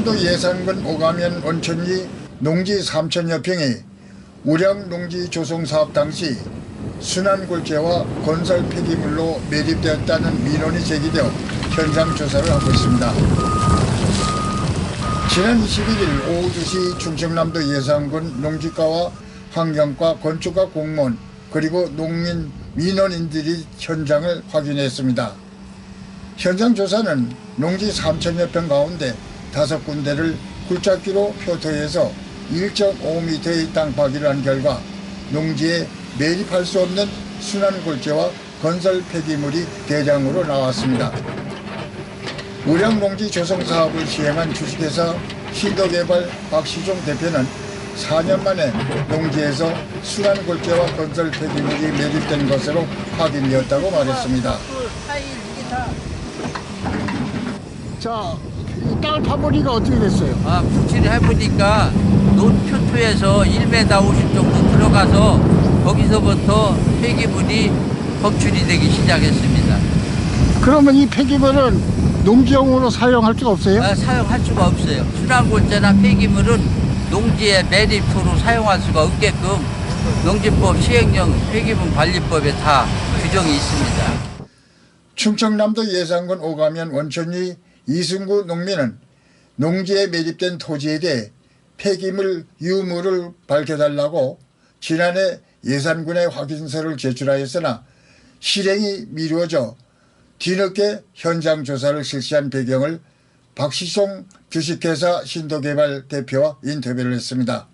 충청남도 예산군 오가면 온천리 농지 3천여 평이 우량 농지 조성 사업 당시 순환골재와 건설 폐기물로 매립되었다는 민원이 제기되어 현장 조사를 하고 있습니다. 지난 21일 오후 2시 충청남도 예산군 농지과와 환경과 건축과 공무원 그리고 농민 민원인들이 현장을 확인했습니다. 현장 조사는 농지 3천여 평 가운데 5군데를 굴착기로 표토해서 1.5m의 땅 파기를 한 결과 농지에 매립할 수 없는 순환골재와 건설 폐기물이 대량으로 나왔습니다. 우량농지 조성 사업을 시행한 주식회사 신도개발 박시종 대표는 4년 만에 농지에서 순환골재와 건설 폐기물이 매립된 것으로 확인되었다고 말했습니다. 자, 이 땅을 파보니까 어떻게 됐어요? 북치를 해보니까 논표토에서 1m 50 정도 들어가서 거기서부터 폐기물이 검출이 되기 시작했습니다. 그러면 이 폐기물은 농지용으로 사용할 수가 없어요? 사용할 수가 없어요. 순환골재나 폐기물은 농지의 매립토로 사용할 수가 없게끔 농지법 시행령 폐기물 관리법에 다 규정이 있습니다. 충청남도 예산군 오가면 원천리 이승구 농민은 농지에 매립된 토지에 대해 폐기물 유무를 밝혀달라고 지난해 예산군에 확인서를 제출하였으나 실행이 미루어져 뒤늦게 현장 조사를 실시한 배경을 박시송 주식회사 신도개발 대표와 인터뷰를 했습니다.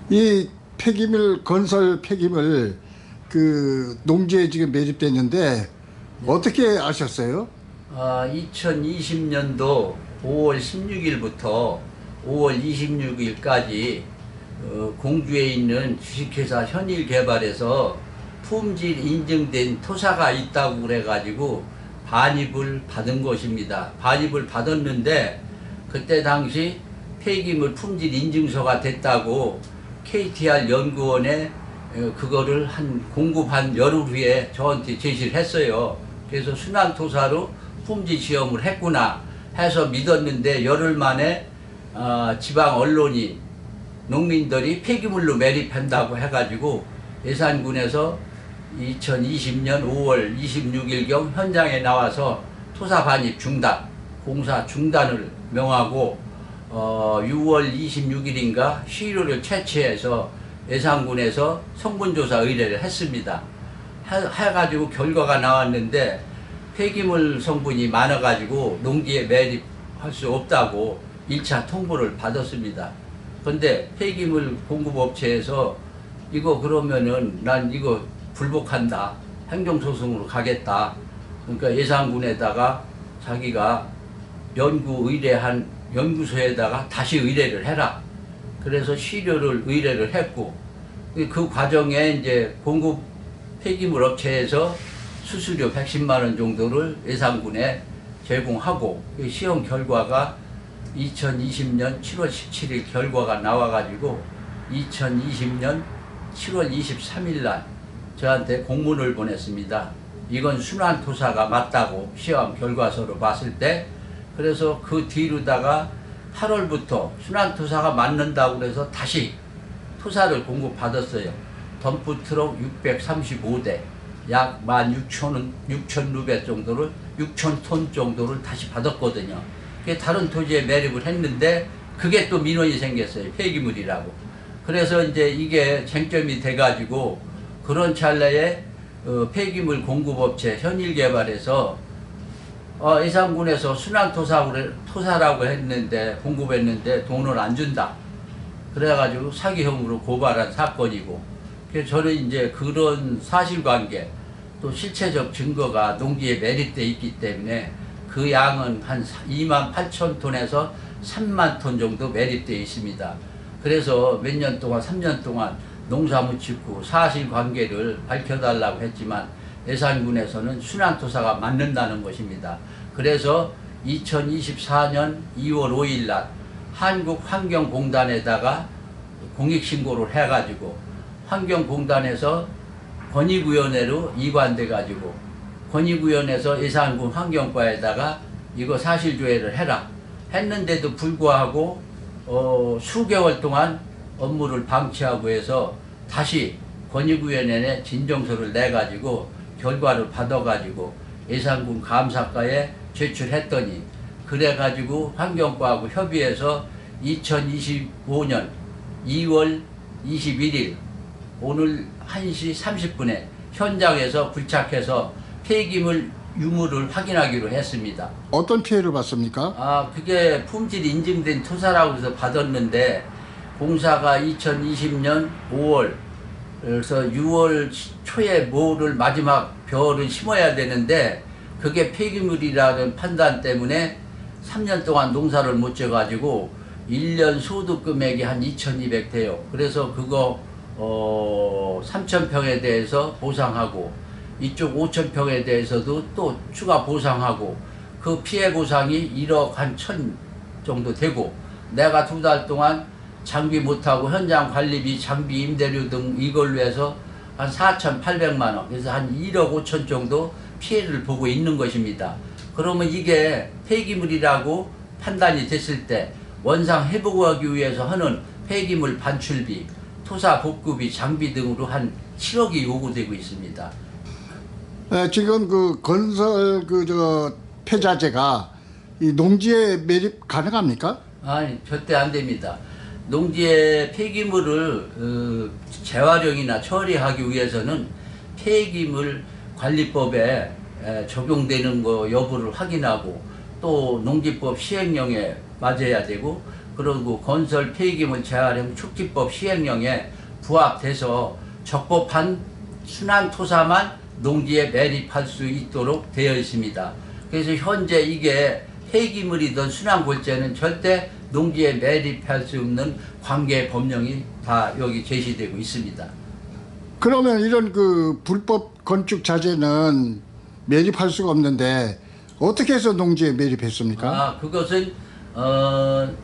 이 폐기물, 건설 폐기물 농지에 지금 매립됐는데 어떻게 아셨어요? 2020년도 5월 16일부터 5월 26일까지 공주에 있는 주식회사 현일개발에서 품질 인증된 토사가 있다고 그래가지고 반입을 받은 것입니다. 반입을 받았는데 그때 당시 폐기물 품질 인증서가 됐다고 KTR 연구원에 그거를 공급 한 열흘 후에 저한테 제시를 했어요. 그래서 순환토사로 품질 시험을 했구나 해서 믿었는데 열흘 만에 지방 언론이 농민들이 폐기물로 매립한다고 해가지고 예산군에서 2020년 5월 26일경 현장에 나와서 토사 반입 중단, 공사 중단을 명하고 6월 26일인가 시료를 채취해서 예산군에서 성분조사 의뢰를 했습니다. 해가지고 결과가 나왔는데 폐기물 성분이 많아가지고 농지에 매립할 수 없다고 1차 통보를 받았습니다. 근데 폐기물 공급업체에서 이거 그러면은 난 이거 불복한다. 행정소송으로 가겠다. 그러니까 예산군에다가 자기가 연구 의뢰한 연구소에다가 다시 의뢰를 해라. 그래서 시료를 의뢰를 했고 그 과정에 이제 공급 폐기물 업체에서 수수료 110만 원 정도를 예산군에 제공하고 시험 결과가 2020년 7월 17일 결과가 나와가지고 2020년 7월 23일 날 저한테 공문을 보냈습니다. 이건 순환토사가 맞다고 시험 결과서로 봤을 때. 그래서 그 뒤로다가 8월부터 순환토사가 맞는다고 그래서 다시 토사를 공급받았어요. 덤프 트럭 635대 약 16,600 정도를 6,000톤 정도를 다시 받았거든요. 다른 토지에 매립을 했는데 그게 또 민원이 생겼어요. 폐기물이라고. 그래서 이제 이게 쟁점이 돼가지고 그런 찰나에 폐기물 공급업체 현일개발에서 예산군에서 순환토사라고 했는데 공급했는데 돈을 안 준다. 그래가지고 사기형으로 고발한 사건이고, 그래서 저는 이제 그런 사실관계 또 실체적 증거가 농지에 매립돼 있기 때문에 그 양은 한 28,000톤에서 30,000톤 정도 매립되어 있습니다. 그래서 몇 년 동안 3년 동안 농사무치고 사실관계를 밝혀달라고 했지만 예산군에서는 순환토사가 맞는다는 것입니다. 그래서 2024년 2월 5일 날 한국환경공단에다가 공익신고를 해가지고 환경공단에서 권익위원회로 이관돼 가지고 권익위원회에서 예산군 환경과에다가 이거 사실조회를 해라 했는데도 불구하고 수개월 동안 업무를 방치하고 해서 다시 권익위원회에 진정서를 내가지고 결과를 받아가지고 예산군 감사과에 제출했더니 그래가지고 환경과하고 협의해서 2025년 2월 21일 오늘 1시 30분에 현장에서 불착해서 폐기물 유무를 확인하기로 했습니다. 어떤 피해를 받습니까? 그게 품질 인증된 토사라고 해서 받았는데 공사가 2020년 5월 그래서 6월 초에 모를 마지막 벼를 심어야 되는데 그게 폐기물이라는 판단 때문에 3년 동안 농사를 못 져가지고 1년 소득 금액이 한 2,200 돼요. 그래서 그거 3,000평에 대해서 보상하고 이쪽 5,000평에 대해서도 또 추가 보상하고 그 피해 보상이 1억 한 1,000 정도 되고 내가 2달 동안 장비 못하고 현장 관리비, 장비 임대료 등 이걸로 해서 한 4,800만 원, 그래서 한 1억 5천 정도 피해를 보고 있는 것입니다. 그러면 이게 폐기물이라고 판단이 됐을 때 원상 회복하기 위해서 하는 폐기물 반출비, 토사 복구비, 장비 등으로 한 7억이 요구되고 있습니다. 지금 그 건설 폐자재가 이 농지에 매립 가능합니까? 아니, 절대 안 됩니다. 농지의 폐기물을 재활용이나 처리하기 위해서는 폐기물 관리법에 적용되는 거 여부를 확인하고 또 농지법 시행령에 맞아야 되고 그리고 건설 폐기물 재활용 촉진법 시행령에 부합돼서 적법한 순환 토사만 농지에 매립할 수 있도록 되어 있습니다. 그래서 현재 이게 폐기물이든 순환 골재는 절대 농지에 매립할 수 없는 관계 법령이 다 여기 제시되고 있습니다. 그러면 이런 그 불법 건축 자재는 매립할 수가 없는데 어떻게 해서 농지에 매립했습니까? 그것은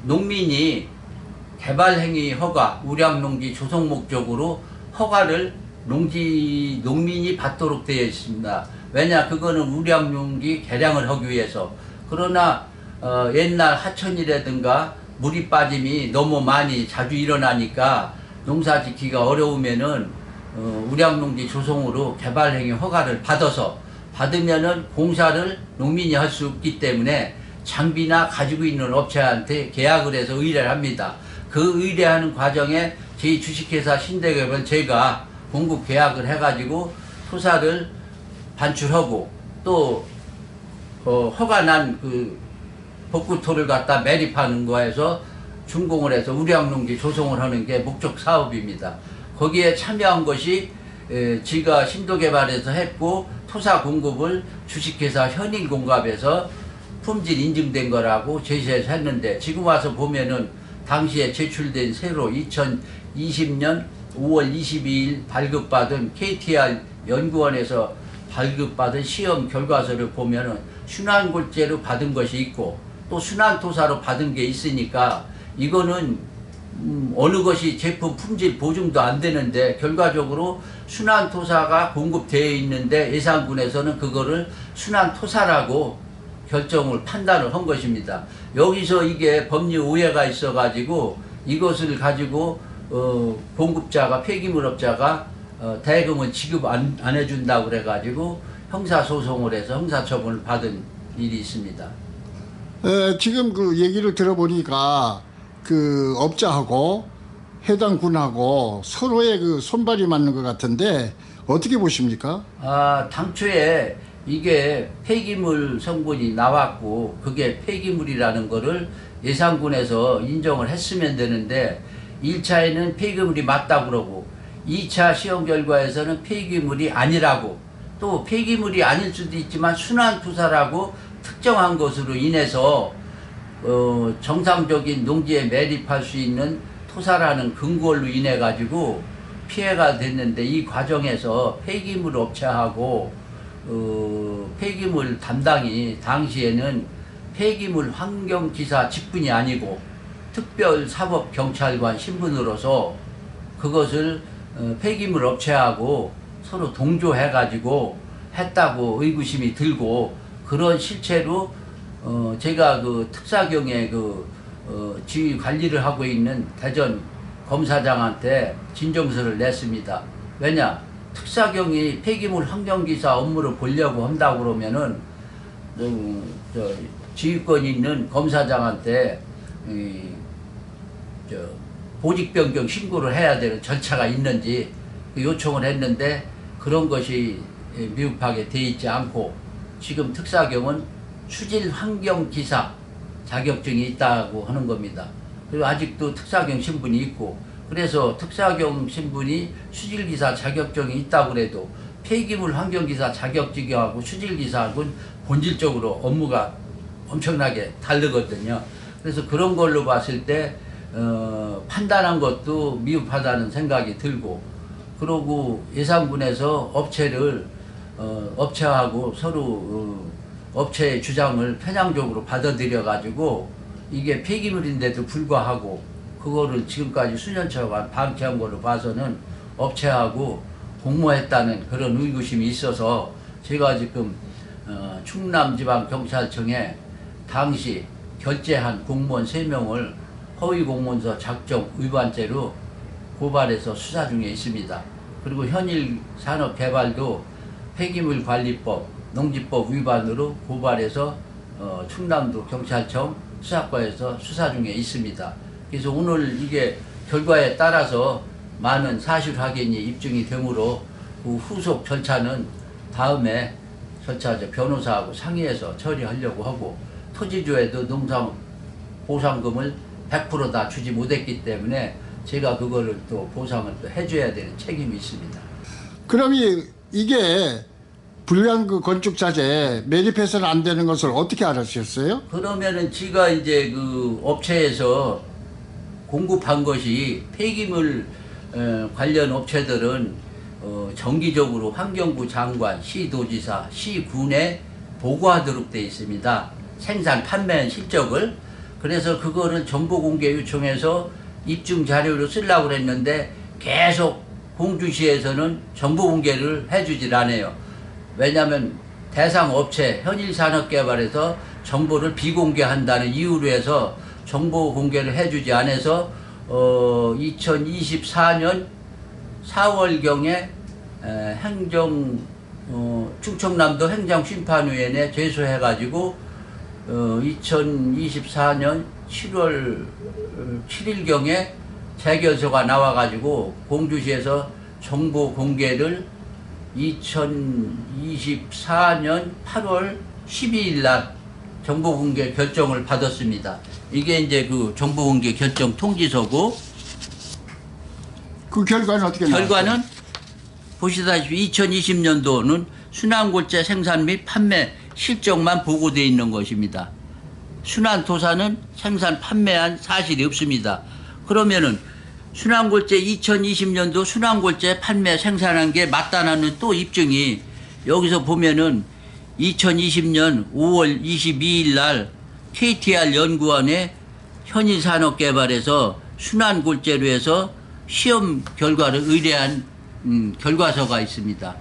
농민이 개발행위 허가, 우량농지 조성 목적으로 허가를 농민이 받도록 되어 있습니다. 왜냐, 그거는 우량농지 개량을 하기 위해서. 그러나 옛날 하천이라든가 물이 빠짐이 너무 많이 자주 일어나니까 농사 짓기가 어려우면은 우량농지 조성으로 개발행위 허가를 받으면은 공사를 농민이 할 수 없기 때문에 장비나 가지고 있는 업체한테 계약을 해서 의뢰를 합니다. 그 의뢰하는 과정에 저희 주식회사 신대개발 제가 공급 계약을 해가지고 토사를 반출하고 또 허가난 그 복구토를 갖다 매립하는 거에서 준공을 해서 우량농지 조성을 하는 게 목적 사업입니다. 거기에 참여한 것이 지가 신도개발에서 했고 토사 공급을 주식회사 현인공갑에서 품질 인증된 거라고 제시해서 했는데 지금 와서 보면은 당시에 제출된 새로 2020년 5월 22일 발급받은 KTR 연구원에서 발급받은 시험 결과서를 보면은 순환골재로 받은 것이 있고 또 순환토사로 받은 게 있으니까 이거는 어느 것이 제품 품질 보증도 안 되는데 결과적으로 순환토사가 공급되어 있는데 예산군에서는 그거를 순환토사라고 결정을 판단을 한 것입니다. 여기서 이게 법률 오해가 있어 가지고 이것을 가지고 공급자가 폐기물업자가 대금을 지급 안 해준다고 그래 가지고 형사소송을 해서 형사처분을 받은 일이 있습니다. 지금 그 얘기를 들어보니까 그 업자하고 해당 군하고 서로의 그 손발이 맞는 것 같은데 어떻게 보십니까? 당초에 이게 폐기물 성분이 나왔고 그게 폐기물이라는 거를 예산군에서 인정을 했으면 되는데 1차에는 폐기물이 맞다고 그러고 2차 시험 결과에서는 폐기물이 아니라고 또 폐기물이 아닐 수도 있지만 순환투사라고 특정한 것으로 인해서 정상적인 농지에 매립할 수 있는 토사라는 근거로 인해 가지고 피해가 됐는데 이 과정에서 폐기물 업체하고 폐기물 담당이 당시에는 폐기물 환경기사 직분이 아니고 특별사법경찰관 신분으로서 그것을 폐기물 업체하고 서로 동조해 가지고 했다고 의구심이 들고 그런 실체로 제가 그 특사경의 지휘 관리를 하고 있는 대전 검사장한테 진정서를 냈습니다. 왜냐? 특사경이 폐기물 환경기사 업무를 보려고 한다고 그러면은, 지휘권 있는 검사장한테, 보직 변경 신고를 해야 되는 절차가 있는지 요청을 했는데, 그런 것이 미흡하게 돼 있지 않고, 지금 특사경은 수질 환경기사 자격증이 있다고 하는 겁니다. 그리고 아직도 특사경 신분이 있고, 그래서 특사경 신분이 수질기사 자격증이 있다고 그래도 폐기물 환경기사 자격증하고 수질기사하고는 본질적으로 업무가 엄청나게 다르거든요. 그래서 그런 걸로 봤을 때 판단한 것도 미흡하다는 생각이 들고, 그러고 예산군에서 업체하고 서로 업체의 주장을 편향적으로 받아들여 가지고 이게 폐기물인데도 불구하고 그거를 지금까지 수년차간 방치한 거로 봐서는 업체하고 공모했다는 그런 의구심이 있어서 제가 지금 충남지방경찰청에 당시 결재한 공무원 3명을 허위공문서 작성 위반죄로 고발해서 수사 중에 있습니다. 그리고 현일 산업개발도 폐기물관리법, 농지법 위반으로 고발해서 충남도 경찰청 수사과에서 수사 중에 있습니다. 그래서 오늘 이게 결과에 따라서 많은 사실 확인이 입증이 되므로 그 후속 절차는 다음에 변호사하고 상의해서 처리하려고 하고, 토지주에도 농산 보상금을 100% 다 주지 못했기 때문에 제가 그거를 또 보상을 또 해줘야 되는 책임이 있습니다. 그럼 이게 불량 그 건축자재 매립해서는 안 되는 것을 어떻게 알았었어요? 그러면은 지가 이제 그 업체에서 공급한 것이 폐기물 관련 업체들은 정기적으로 환경부 장관, 시도지사, 시군에 보고하도록 되어 있습니다. 생산, 판매 실적을. 그래서 그거를 정보 공개 요청해서 입증 자료로 쓰려고 했는데 계속 공주시에서는 정보 공개를 해주질 않아요. 왜냐하면 대상 업체 현일산업개발에서 정보를 비공개한다는 이유로 해서 정보 공개를 해주지 않아서 2024년 4월경에 충청남도 행정심판위원회에 제소해가지고 2024년 7월 7일경에 재결서가 나와가지고 공주시에서 정보 공개를 2024년 8월 12일 날 정보 공개 결정을 받았습니다. 이게 이제 그 정보 공개 결정 통지서고, 그 결과는 어떻게 나왔어요? 결과는 보시다시피 2020년도는 순환골재 생산 및 판매 실적만 보고되어 있는 것입니다. 순환토사는 생산 판매한 사실이 없습니다. 그러면은 순환골재 2020년도 순환골재 판매 생산한 게 맞다는 또 입증이 여기서 보면은 2020년 5월 22일 날 KTR 연구원의 현일산업개발에서 순환골재로 해서 시험 결과를 의뢰한 결과서가 있습니다.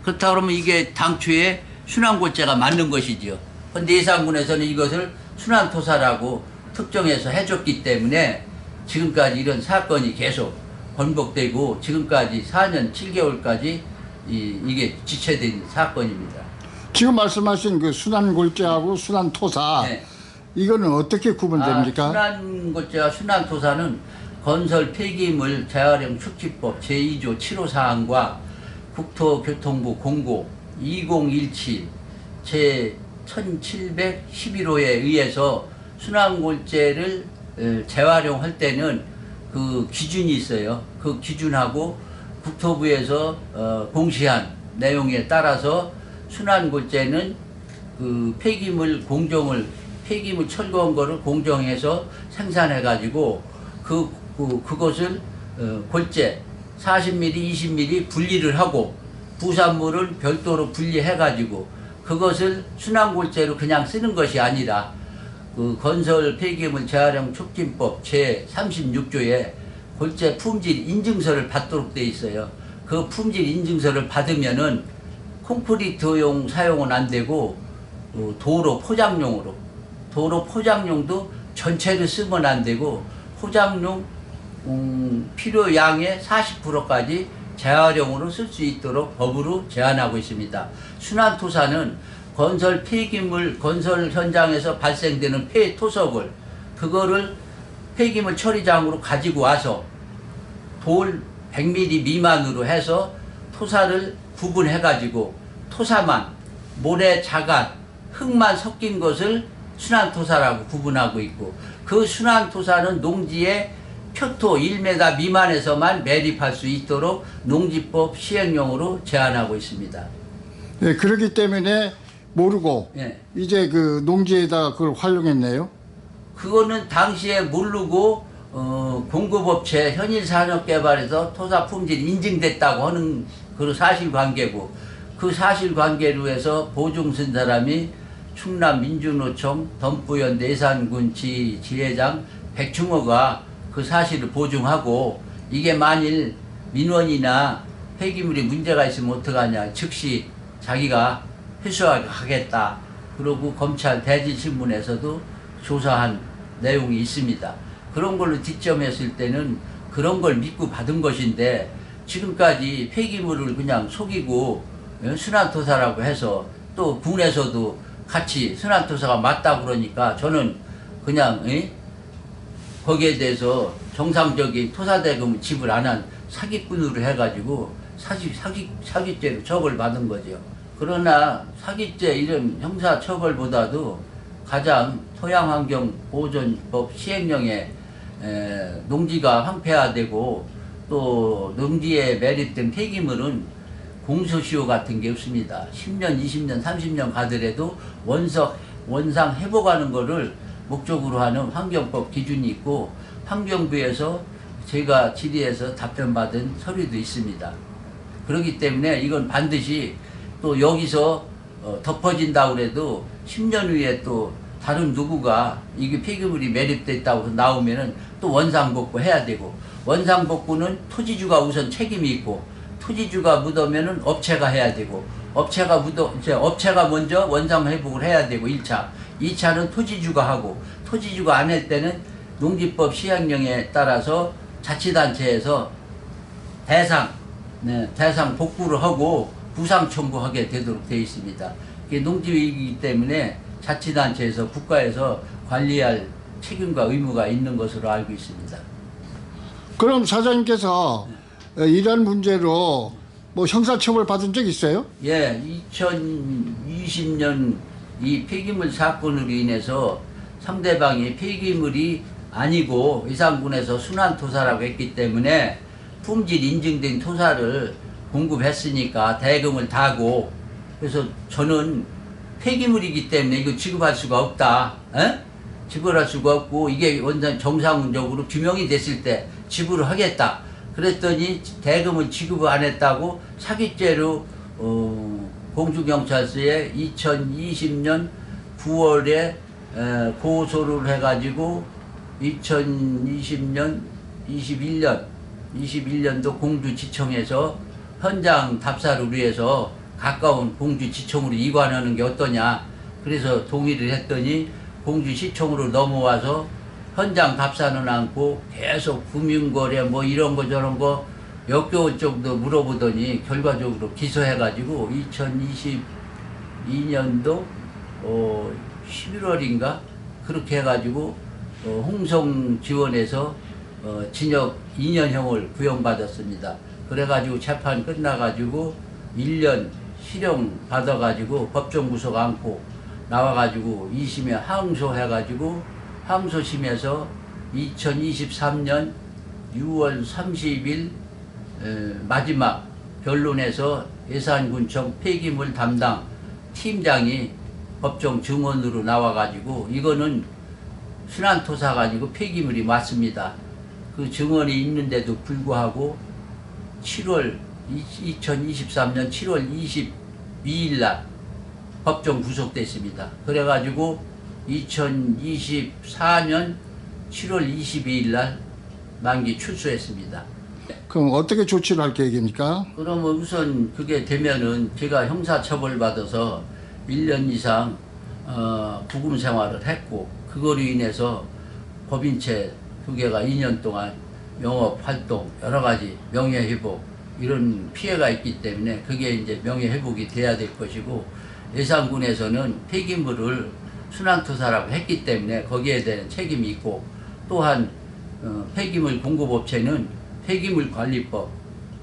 그렇다 그러면 이게 당초에 순환골재가 맞는 것이죠. 그런데 예산군에서는 이것을 순환토사라고 특정해서 해줬기 때문에 지금까지 이런 사건이 계속 번복되고 지금까지 4년 7개월까지 이게 지체된 사건입니다. 지금 말씀하신 그 순환골재하고 순환토사, 네. 이거는 어떻게 구분됩니까? 순환골재와 순환토사는 건설 폐기물 재활용 축지법 제2조 7호 사항과 국토교통부 공고 2017 제 1711호에 의해서 순환골재를 재활용할 때는 그 기준이 있어요. 그 기준하고 국토부에서 공시한 내용에 따라서 순환골재는 그 폐기물 철거한 거를 공정해서 생산해 가지고 그것을 골재 40mm, 20mm 분리를 하고 부산물은 별도로 분리해 가지고 그것을 순환골재로 그냥 쓰는 것이 아니라 그 건설 폐기물 재활용 촉진법 제 36조에 골재 품질 인증서를 받도록 돼 있어요. 그 품질 인증서를 받으면은 콘크리트용 사용은 안 되고 도로 포장용으로 도로 포장용도 전체를 쓰면 안 되고 포장용 필요 양의 40%까지 재활용으로 쓸 수 있도록 법으로 제한하고 있습니다. 순환토사는 건설 폐기물 건설 현장에서 발생되는 폐 토석을 그거를 폐기물 처리장으로 가지고 와서 돌 100mm 미만으로 해서 토사를 구분해 가지고 토사만 모래 자갈 흙만 섞인 것을 순환토사라고 구분하고 있고 그 순환토사는 농지에 표토 1m 미만에서만 매립할 수 있도록 농지법 시행령으로 제한하고 있습니다. 네, 그렇기 때문에 모르고 예. 이제 그 농지에다 그걸 활용했네요. 그거는 당시에 모르고 공급업체 현일산업개발에서 토사 품질이 인증됐다고 하는 그 사실관계고 그 사실관계로 해서 보증 쓴 사람이 충남민주노총 덤부연 예산군 지회장 백충호가 그 사실을 보증하고 이게 만일 민원이나 폐기물이 문제가 있으면 어떡하냐 즉시 자기가 회수하겠다 그러고 검찰 대질신문에서도 조사한 내용이 있습니다. 그런 걸로 뒷점했을 때는 그런 걸 믿고 받은 것인데 지금까지 폐기물을 그냥 속이고 순환토사라고 해서 또 군에서도 같이 순환토사가 맞다 그러니까 저는 그냥 거기에 대해서 정상적인 토사대금을 지불 안 한 사기꾼으로 해가지고 사기죄로 처벌받은 거죠. 그러나 사기죄 이런 형사처벌보다도 가장 토양환경보존법 시행령에 농지가 황폐화되고 또 농지에 매립된 폐기물은 공소시효 같은 게 없습니다. 10년, 20년, 30년 가더라도 원상 회복하는 거를 목적으로 하는 환경법 기준이 있고 환경부에서 제가 질의해서 답변받은 서류도 있습니다. 그렇기 때문에 이건 반드시 또 여기서 덮어진다고 해도 10년 후에 또 다른 누구가 이게 폐기물이 매립됐다고 해서 나오면은 또 원상복구 해야 되고 원상복구는 토지주가 우선 책임이 있고 토지주가 묻으면은 업체가 해야 되고 업체가 먼저 원상회복을 해야 되고 1차 2차는 토지주가 하고 토지주가 안 할 때는 농지법 시행령에 따라서 자치단체에서 대상 복구를 하고 부상 청구하게 되도록 되어 있습니다. 이게 농지위기이기 때문에 자치단체에서 국가에서 관리할 책임과 의무가 있는 것으로 알고 있습니다. 그럼 사장님께서 이런 문제로 뭐 형사처벌 받은 적 있어요? 예, 2020년 이 폐기물 사건으로 인해서 상대방이 폐기물이 아니고 이산군에서 순환토사라고 했기 때문에 품질 인증된 토사를 공급했으니까 대금을 다고 그래서 저는 폐기물이기 때문에 이거 지급할 수가 없다. 지불할 수가 없고 이게 완전 정상적으로 규명이 됐을 때 지불을 하겠다. 그랬더니 대금을 지급을 안 했다고 사기죄로 공주경찰서에 2020년 9월에 고소를 해가지고 2020년 21년도 공주지청에서 현장 답사를 위해서 가까운 공주지청으로 이관하는 게 어떠냐. 그래서 동의를 했더니 공주시청으로 넘어와서 현장 답사는 않고 계속 금융거래 뭐 이런 거 저런 거 역겨울 정도 물어보더니 결과적으로 기소해가지고 2022년도 11월인가 그렇게 해가지고 홍성지원에서 징역 2년형을 구형받았습니다. 그래가지고 재판 끝나가지고 1년 실형 받아가지고 법정 구속 안고 나와가지고 2심에 항소해가지고 항소심에서 2023년 6월 30일 마지막 변론에서 예산군청 폐기물 담당 팀장이 법정 증언으로 나와가지고 이거는 순환토사가 아니고 폐기물이 맞습니다. 그 증언이 있는데도 불구하고 2023년 7월 22일 날 법정 구속됐습니다. 그래가지고 2024년 7월 22일 날 만기 출소했습니다. 그럼 어떻게 조치를 할 계획입니까? 그러면 우선 그게 되면은 제가 형사처벌 받아서 1년 이상 구금 생활을 했고, 그거로 인해서 법인체 2개가 2년 동안 영업활동, 여러가지 명예회복, 이런 피해가 있기 때문에 그게 이제 명예회복이 돼야 될 것이고, 예산군에서는 폐기물을 순환투사라고 했기 때문에 거기에 대한 책임이 있고, 또한 폐기물 공급업체는 폐기물관리법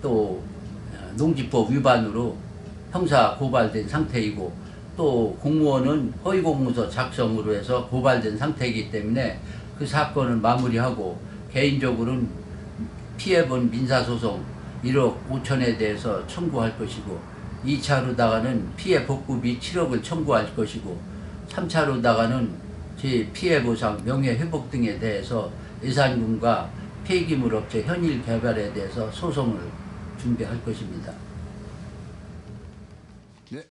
또 농지법 위반으로 형사 고발된 상태이고, 또 공무원은 허위공문서 작성으로 해서 고발된 상태이기 때문에 그 사건을 마무리하고, 개인적으로는 피해본 민사소송 1억 5천에 대해서 청구할 것이고, 2차로다가는 피해 복구 및 7억을 청구할 것이고, 3차로다가는 제 피해보상, 명예회복 등에 대해서 예산군과 폐기물업체 현일 개발에 대해서 소송을 준비할 것입니다.